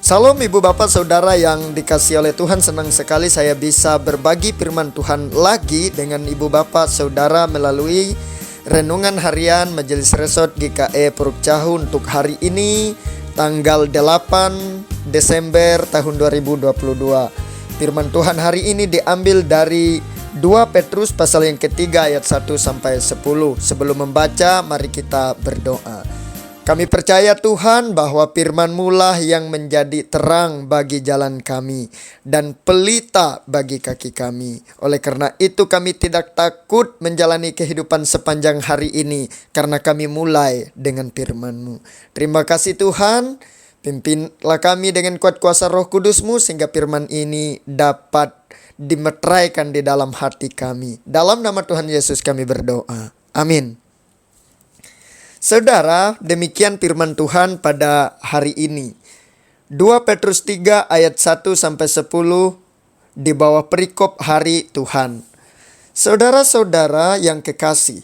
Salam ibu bapak saudara yang dikasihi oleh Tuhan. Senang sekali saya bisa berbagi firman Tuhan lagi dengan ibu bapak saudara melalui renungan harian Majelis Resort GKE Puruk Cahu untuk hari ini tanggal 8 Desember tahun 2022. Firman Tuhan hari ini diambil dari 2 Petrus pasal yang ketiga ayat 1 sampai 10. Sebelum membaca, mari kita berdoa. Kami percaya Tuhan bahwa firman-Mu lah yang menjadi terang bagi jalan kami dan pelita bagi kaki kami. Oleh karena itu kami tidak takut menjalani kehidupan sepanjang hari ini karena kami mulai dengan firman-Mu. Terima kasih Tuhan, pimpinlah kami dengan kuat kuasa Roh Kudus-Mu sehingga firman ini dapat dimeteraikan di dalam hati kami. Dalam nama Tuhan Yesus kami berdoa. Amin. Saudara, demikian firman Tuhan pada hari ini. 2 Petrus 3 ayat 1 sampai 10 di bawah perikop hari Tuhan. Saudara-saudara yang kekasih,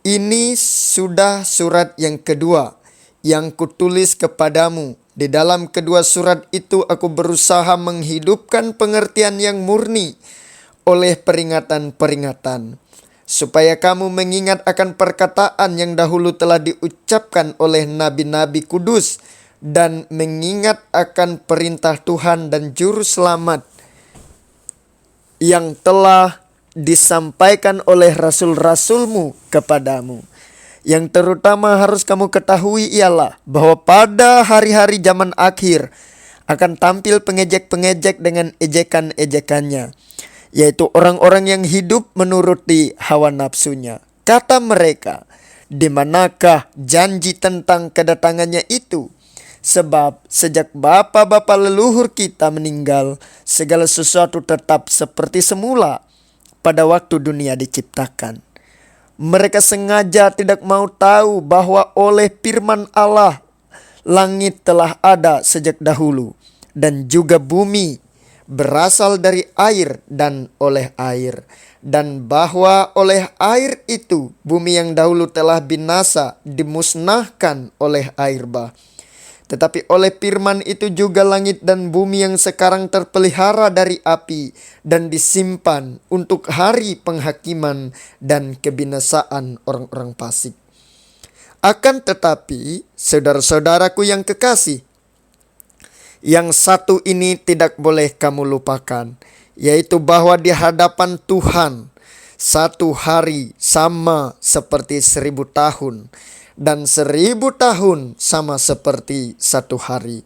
ini sudah surat yang kedua yang kutulis kepadamu. Di dalam kedua surat itu aku berusaha menghidupkan pengertian yang murni oleh peringatan-peringatan, supaya kamu mengingat akan perkataan yang dahulu telah diucapkan oleh nabi-nabi kudus dan mengingat akan perintah Tuhan dan juru selamat yang telah disampaikan oleh rasul-rasulmu kepadamu. Yang terutama harus kamu ketahui ialah bahwa pada hari-hari zaman akhir akan tampil pengejek-pengejek dengan ejekan-ejekannya, yaitu orang-orang yang hidup menuruti hawa nafsunya. Kata mereka, di manakah janji tentang kedatangannya itu? Sebab sejak bapa-bapa leluhur kita meninggal, segala sesuatu tetap seperti semula pada waktu dunia diciptakan. Mereka sengaja tidak mau tahu bahwa oleh firman Allah langit telah ada sejak dahulu, dan juga bumi berasal dari air dan oleh air, dan bahwa oleh air itu bumi yang dahulu telah binasa dimusnahkan oleh air bah. Tetapi oleh firman itu juga langit dan bumi yang sekarang terpelihara dari api dan disimpan untuk hari penghakiman dan kebinasaan orang-orang fasik. Akan tetapi, saudara-saudaraku yang kekasih, yang satu ini tidak boleh kamu lupakan, yaitu bahwa di hadapan Tuhan satu hari sama seperti 1000 tahun, dan 1000 tahun sama seperti satu hari.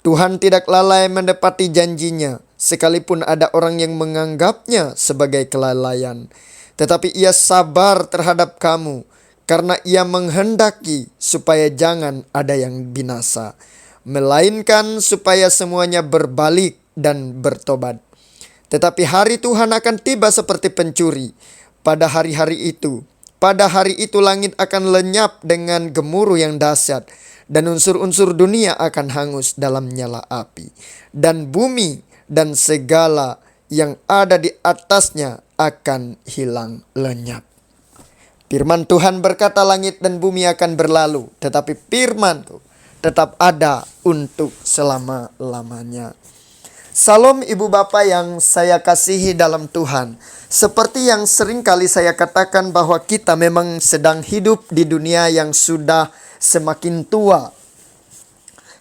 Tuhan tidak lalai menepati janjinya, sekalipun ada orang yang menganggapnya sebagai kelalaian. Tetapi ia sabar terhadap kamu, karena ia menghendaki supaya jangan ada yang binasa, melainkan supaya semuanya berbalik dan bertobat. Tetapi hari Tuhan akan tiba seperti pencuri. Pada hari-hari itu langit akan lenyap dengan gemuruh yang dahsyat, dan unsur-unsur dunia akan hangus dalam nyala api, dan bumi dan segala yang ada di atasnya akan hilang lenyap. Firman Tuhan berkata langit dan bumi akan berlalu, tetapi firman itu tetap ada untuk selama-lamanya. Salam ibu bapak yang saya kasihi dalam Tuhan. Seperti yang sering kali saya katakan bahwa kita memang sedang hidup di dunia yang sudah semakin tua.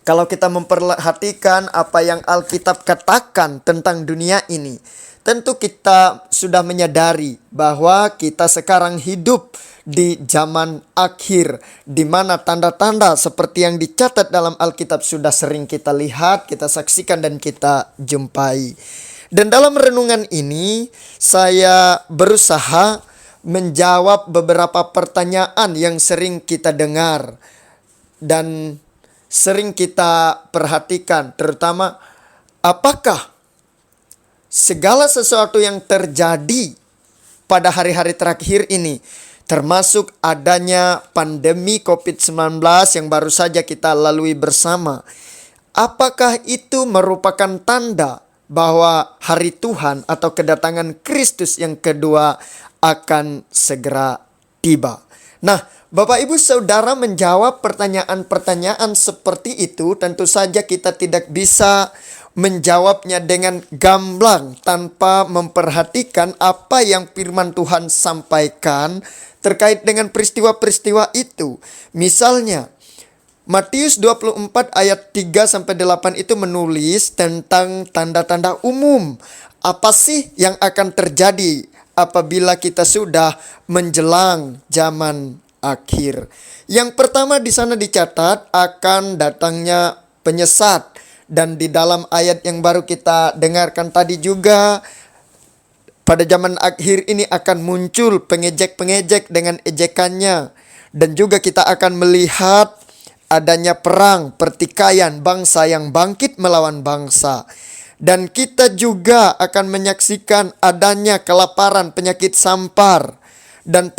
Kalau kita memperhatikan apa yang Alkitab katakan tentang dunia ini, tentu kita sudah menyadari bahwa kita sekarang hidup di zaman akhir, di mana tanda-tanda seperti yang dicatat dalam Alkitab sudah sering kita lihat, kita saksikan dan kita jumpai. Dan dalam renungan ini saya berusaha menjawab beberapa pertanyaan yang sering kita dengar dan sering kita perhatikan, terutama apakah segala sesuatu yang terjadi pada hari-hari terakhir ini, termasuk adanya pandemi COVID-19 yang baru saja kita lalui bersama, apakah itu merupakan tanda bahwa hari Tuhan atau kedatangan Kristus yang kedua akan segera tiba? Nah, Bapak Ibu Saudara menjawab pertanyaan-pertanyaan seperti itu, tentu saja kita tidak bisa menjawabnya dengan gamblang tanpa memperhatikan apa yang firman Tuhan sampaikan terkait dengan peristiwa-peristiwa itu. Misalnya, Matius 24 ayat 3-8 itu menulis tentang tanda-tanda umum. Apa sih yang akan terjadi apabila kita sudah menjelang zaman akhir? Yang pertama di sana dicatat akan datangnya penyesat, dan di dalam ayat yang baru kita dengarkan tadi juga, pada zaman akhir ini akan muncul pengejek-pengejek dengan ejekannya, dan juga kita akan melihat adanya perang, pertikaian bangsa yang bangkit melawan bangsa. Dan kita juga akan menyaksikan adanya kelaparan, penyakit sampar. Dan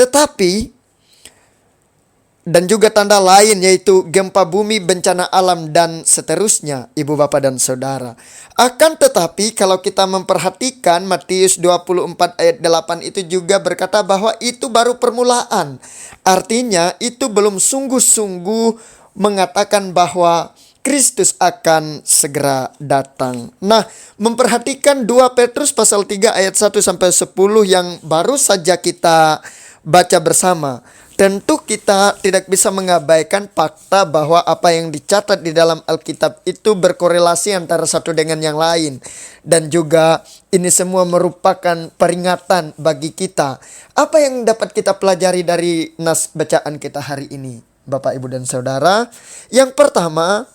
juga tanda lain yaitu gempa bumi, bencana alam, dan seterusnya, ibu bapak dan saudara. Akan tetapi kalau kita memperhatikan Matius 24 ayat 8 itu juga berkata bahwa itu baru permulaan. Artinya itu belum sungguh-sungguh mengatakan bahwa Kristus akan segera datang. Nah, memperhatikan 2 Petrus pasal 3 ayat 1-10 yang baru saja kita baca bersama, tentu kita tidak bisa mengabaikan fakta bahwa apa yang dicatat di dalam Alkitab itu berkorelasi antara satu dengan yang lain. Dan juga ini semua merupakan peringatan bagi kita. Apa yang dapat kita pelajari dari nas bacaan kita hari ini, Bapak, Ibu, dan Saudara? Yang pertama,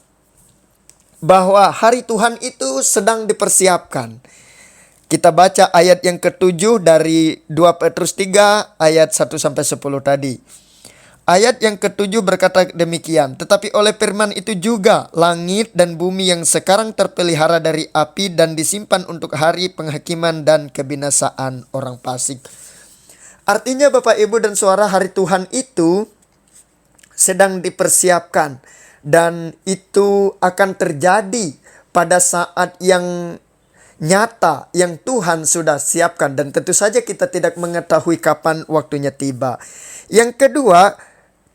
bahwa hari Tuhan itu sedang dipersiapkan. Kita baca ayat yang ke-7 dari 2 Petrus 3 ayat 1-10 tadi. Ayat yang ke-7 berkata demikian, tetapi oleh firman itu juga langit dan bumi yang sekarang terpelihara dari api dan disimpan untuk hari penghakiman dan kebinasaan orang fasik. Artinya Bapak, Ibu, dan Saudara, hari Tuhan itu sedang dipersiapkan, dan itu akan terjadi pada saat yang nyata yang Tuhan sudah siapkan, dan tentu saja kita tidak mengetahui kapan waktunya tiba. Yang kedua,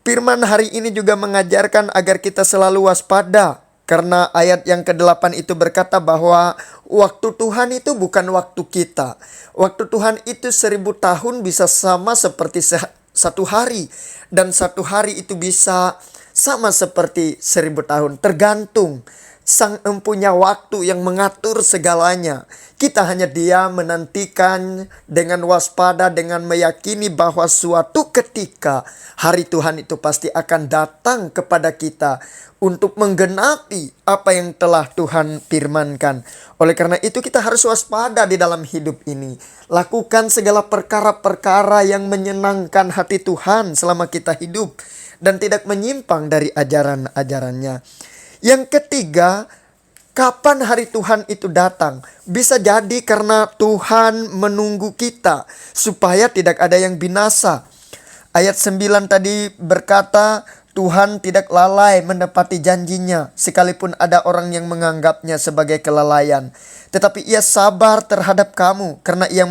firman hari ini juga mengajarkan agar kita selalu waspada, karena ayat yang ke-8 itu berkata bahwa waktu Tuhan itu bukan waktu kita. Waktu Tuhan itu 1000 tahun bisa sama seperti satu hari, dan satu hari itu bisa sama seperti 1000 tahun. Tergantung Sang Empunya waktu yang mengatur segalanya. Kita hanya diam menantikan dengan waspada, dengan meyakini bahwa suatu ketika hari Tuhan itu pasti akan datang kepada kita untuk menggenapi apa yang telah Tuhan firmankan. Oleh karena itu kita harus waspada di dalam hidup ini. Lakukan segala perkara-perkara yang menyenangkan hati Tuhan selama kita hidup, dan tidak menyimpang dari ajaran-ajarannya. Yang ketiga, kapan hari Tuhan itu datang? Bisa jadi karena Tuhan menunggu kita supaya tidak ada yang binasa. Ayat 9 tadi berkata, Tuhan tidak lalai menepati janjinya, sekalipun ada orang yang menganggapnya sebagai kelalaian. Tetapi ia sabar terhadap kamu, karena ia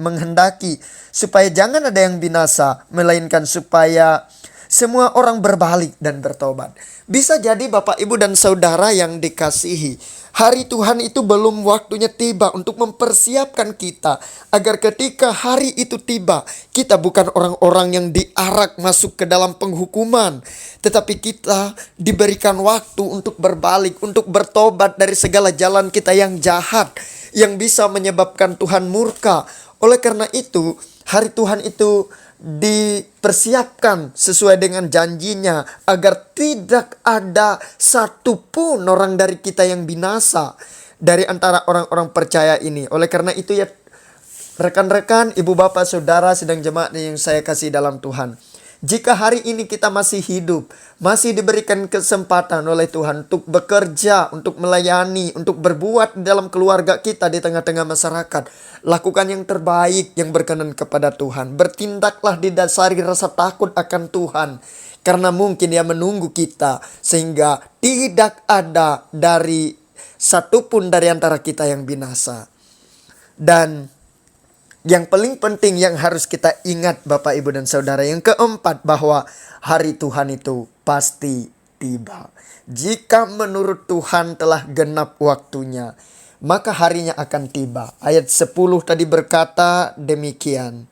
menghendaki supaya jangan ada yang binasa, melainkan supaya semua orang berbalik dan bertobat. Bisa jadi Bapak, Ibu, dan Saudara yang dikasihi, hari Tuhan itu belum waktunya tiba untuk mempersiapkan kita agar ketika hari itu tiba, kita bukan orang-orang yang diarak masuk ke dalam penghukuman, tetapi kita diberikan waktu untuk berbalik, untuk bertobat dari segala jalan kita yang jahat, yang bisa menyebabkan Tuhan murka. Oleh karena itu, hari Tuhan itu dipersiapkan sesuai dengan janjinya agar tidak ada satupun orang dari kita yang binasa dari antara orang-orang percaya ini. Oleh karena itu ya rekan-rekan, ibu bapak, saudara, sedang jemaat yang saya kasih dalam Tuhan, jika hari ini kita masih hidup, masih diberikan kesempatan oleh Tuhan untuk bekerja, untuk melayani, untuk berbuat dalam keluarga kita, di tengah-tengah masyarakat, lakukan yang terbaik yang berkenan kepada Tuhan. Bertindaklah didasari rasa takut akan Tuhan, karena mungkin Dia menunggu kita, sehingga tidak ada dari satupun dari antara kita yang binasa. Dan Yang paling penting yang harus kita ingat Bapak Ibu dan Saudara, yang keempat, bahwa hari Tuhan itu pasti tiba. Jika menurut Tuhan telah genap waktunya, maka harinya akan tiba. Ayat 10 tadi berkata demikian.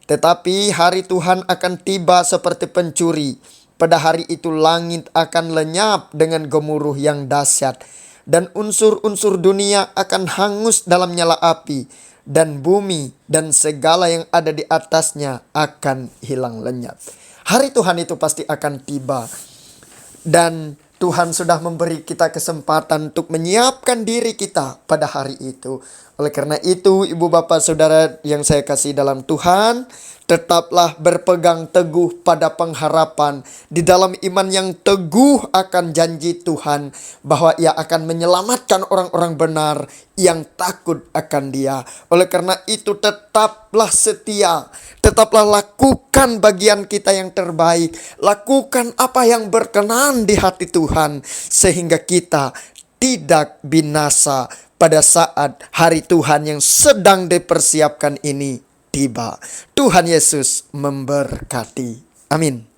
Tetapi hari Tuhan akan tiba seperti pencuri. Pada hari itu langit akan lenyap dengan gemuruh yang dahsyat, dan unsur-unsur dunia akan hangus dalam nyala api, dan bumi dan segala yang ada di atasnya akan hilang lenyap. Hari Tuhan itu pasti akan tiba. Dan Tuhan sudah memberi kita kesempatan untuk menyiapkan diri kita pada hari itu. Oleh karena itu, ibu bapak saudara yang saya kasih dalam Tuhan, tetaplah berpegang teguh pada pengharapan di dalam iman yang teguh akan janji Tuhan, bahwa Ia akan menyelamatkan orang-orang benar yang takut akan Dia. Oleh karena itu, tetaplah setia, tetaplah lakukan bagian kita yang terbaik, lakukan apa yang berkenan di hati Tuhan, sehingga kita tidak binasa pada saat hari Tuhan yang sedang dipersiapkan ini tiba. Tuhan Yesus memberkati. Amin.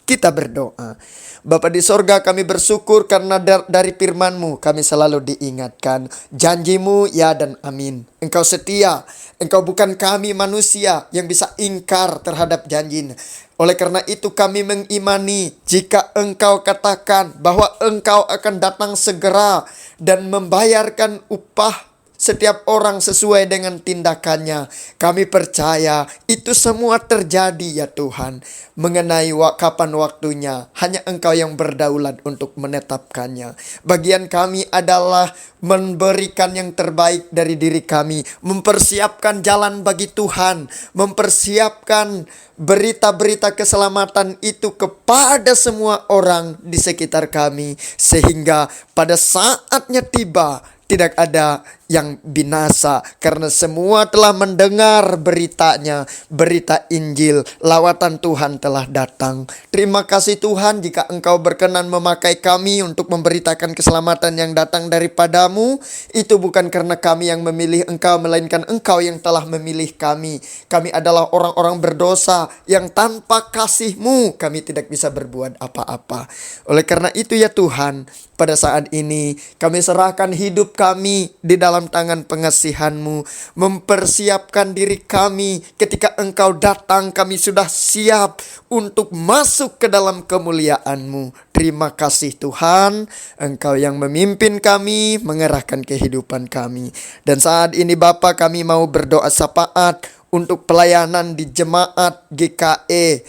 Kita berdoa. Bapa di sorga, kami bersyukur karena dari firman-Mu kami selalu diingatkan. Janji-Mu ya dan amin. Engkau setia. Engkau bukan kami manusia yang bisa ingkar terhadap janji. Oleh karena itu kami mengimani jika Engkau katakan bahwa Engkau akan datang segera dan membayarkan upah setiap orang sesuai dengan tindakannya. Kami percaya itu semua terjadi ya Tuhan. Mengenai kapan waktunya, hanya Engkau yang berdaulat untuk menetapkannya. Bagian kami adalah memberikan yang terbaik dari diri kami, mempersiapkan jalan bagi Tuhan, mempersiapkan berita-berita keselamatan itu kepada semua orang di sekitar kami, sehingga pada saatnya tiba tidak ada yang binasa, karena semua telah mendengar beritanya, berita Injil, lawatan Tuhan telah datang. Terima kasih Tuhan, jika Engkau berkenan memakai kami untuk memberitakan keselamatan yang datang daripada-Mu, itu bukan karena kami yang memilih Engkau, melainkan Engkau yang telah memilih kami. Kami adalah orang-orang berdosa yang tanpa kasih-Mu kami tidak bisa berbuat apa-apa. Oleh karena itu ya Tuhan, pada saat ini kami serahkan hidup kami di dalam tangan pengasihan-Mu. Mempersiapkan diri kami ketika Engkau datang, kami sudah siap untuk masuk ke dalam kemuliaan-Mu. Terima kasih Tuhan, Engkau yang memimpin kami, mengerahkan kehidupan kami. Dan saat ini Bapa, kami mau berdoa syafaat untuk pelayanan di jemaat GKE,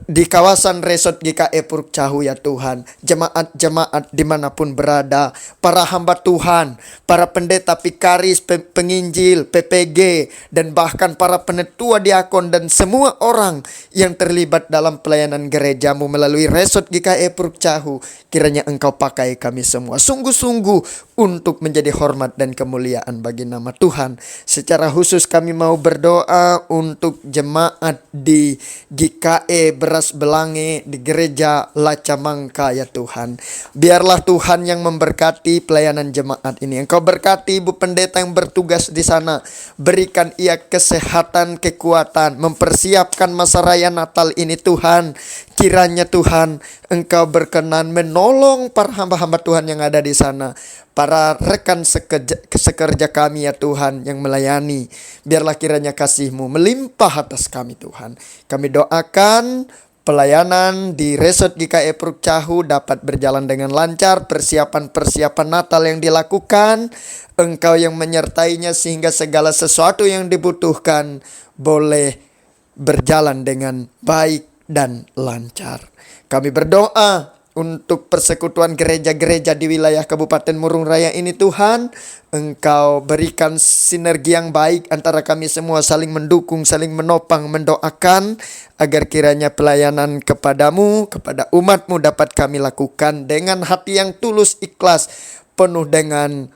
di kawasan resort GKE Puruk Cahu ya Tuhan. Jemaat-jemaat dimanapun berada, para hamba Tuhan, para pendeta, pikaris, penginjil, PPG, dan bahkan para penetua diakon dan semua orang yang terlibat dalam pelayanan gereja-Mu melalui resort GKE Puruk Cahu. Kiranya Engkau pakai kami semua sungguh-sungguh untuk menjadi hormat dan kemuliaan bagi nama Tuhan. Secara khusus kami mau berdoa untuk jemaat di GKE Beras Belange, di gereja Lacamangka ya Tuhan. Biarlah Tuhan yang memberkati pelayanan jemaat ini. Engkau berkati Ibu Pendeta yang bertugas di sana. Berikan ia kesehatan, kekuatan, mempersiapkan masa raya Natal ini Tuhan. Kiranya Tuhan Engkau berkenan menolong para hamba-hamba Tuhan yang ada di sana, para rekan sekerja kami ya Tuhan yang melayani. Biarlah kiranya kasih-Mu melimpah atas kami Tuhan. Kami doakan pelayanan di resort GKE Puruk Cahu dapat berjalan dengan lancar. Persiapan-persiapan Natal yang dilakukan, Engkau yang menyertainya, sehingga segala sesuatu yang dibutuhkan boleh berjalan dengan baik dan lancar. Kami berdoa untuk persekutuan gereja-gereja di wilayah Kabupaten Murung Raya ini Tuhan. Engkau berikan sinergi yang baik antara kami semua, saling mendukung, saling menopang, mendoakan agar kiranya pelayanan kepadamu, kepada umatmu dapat kami lakukan dengan hati yang tulus, ikhlas, penuh dengan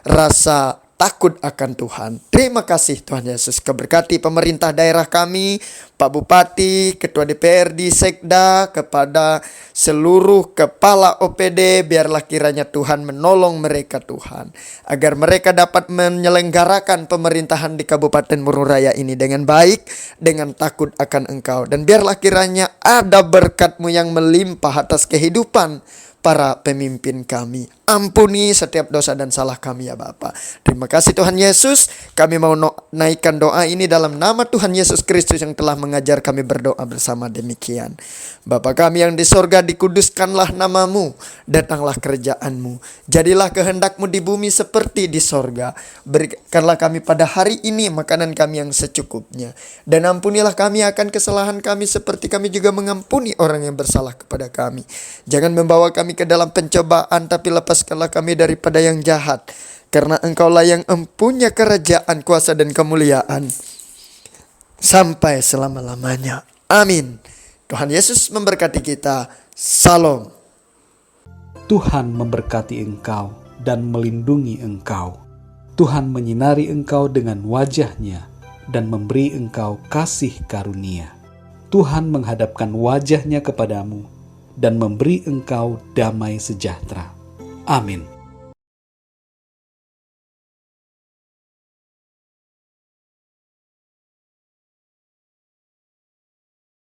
rasa takut akan Tuhan. Terima kasih Tuhan Yesus. Keberkati pemerintah daerah kami, Pak Bupati, Ketua DPRD, Sekda, kepada seluruh kepala OPD, biarlah kiranya Tuhan menolong mereka Tuhan, agar mereka dapat menyelenggarakan pemerintahan di Kabupaten Mururaya ini dengan baik, dengan takut akan Engkau. Dan biarlah kiranya ada berkat-Mu yang melimpah atas kehidupan para pemimpin kami. Ampuni setiap dosa dan salah kami ya Bapa. Terima kasih Tuhan Yesus. Kami mau naikkan doa ini dalam nama Tuhan Yesus Kristus yang telah mengajar kami berdoa bersama demikian. Bapa kami yang di sorga, dikuduskanlah namamu. Datanglah kerajaan-Mu. Jadilah kehendak-Mu di bumi seperti di sorga. Berikanlah kami pada hari ini makanan kami yang secukupnya. Dan ampunilah kami akan kesalahan kami seperti kami juga mengampuni orang yang bersalah kepada kami. Jangan membawa kami ke dalam pencobaan, tapi lepaskanlah kami daripada yang jahat. Karena Engkaulah yang empunya kerajaan, kuasa dan kemuliaan sampai selama-lamanya. Amin. Tuhan Yesus memberkati kita. Salam. Tuhan memberkati engkau dan melindungi engkau. Tuhan menyinari engkau dengan wajah-Nya dan memberi engkau kasih karunia. Tuhan menghadapkan wajah-Nya kepadamu dan memberi engkau damai sejahtera. Amin.